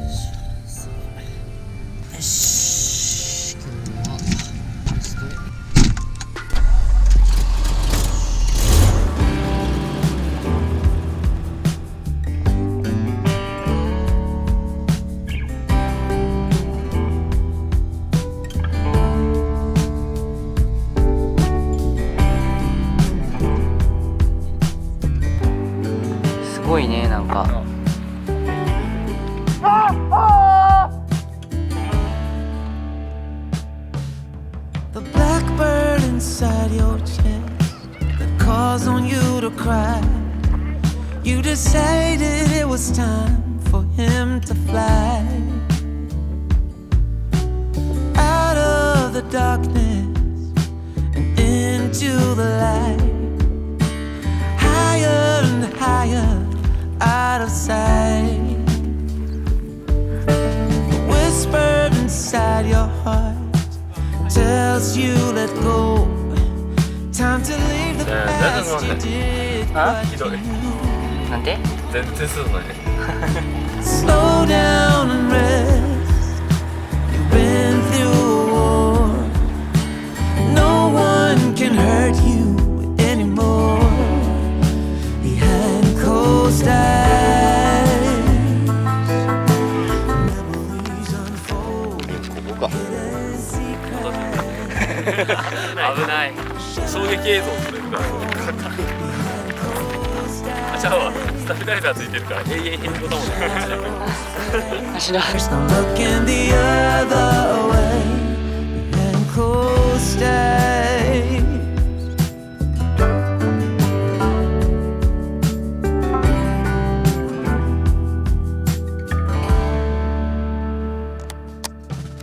よし、今日はラストすごいね、なんか。The blackbird inside your chest that calls on you to cry. You decided it was time for him to fly out of the darkness and into the light, higher and higher out of sight. The whisper inside your heart tells you let go. Time to leave the past. You did what you knew. なんで？全然するのね。Slow down and rest. You've been through a war. No one can hurt you anymore. Behind closed eyes, memories unfold. ここか。危ない。衝撃映像撮れるから。あ、ちゃうわ。スタビライザーついてるから永遠にボタンを押してる。足の There's no looking the other way. Behind closed eyes.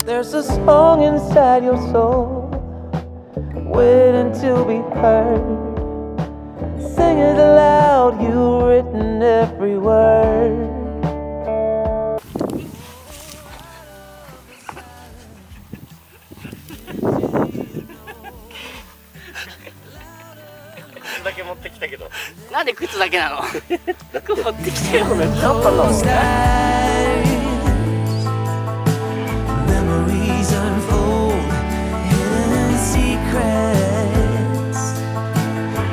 There's a song inside your soul, waiting to be heard. Sing it aloud, you've written every word. だけ持ってきたけど。なんで靴だけなの？服持ってきてよ。めっちゃあったんだもん。 Memories unfold, hidden secrets,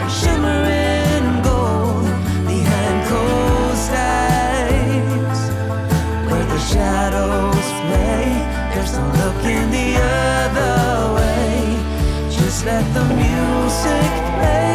shimmering gold behind closed eyes, where the shadows play. There's no looking the other way. Just let the music play.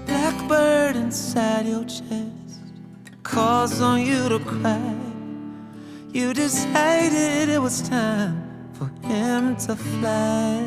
Blackbird inside your chest calls on you to cry. You decided it was time for him to fly.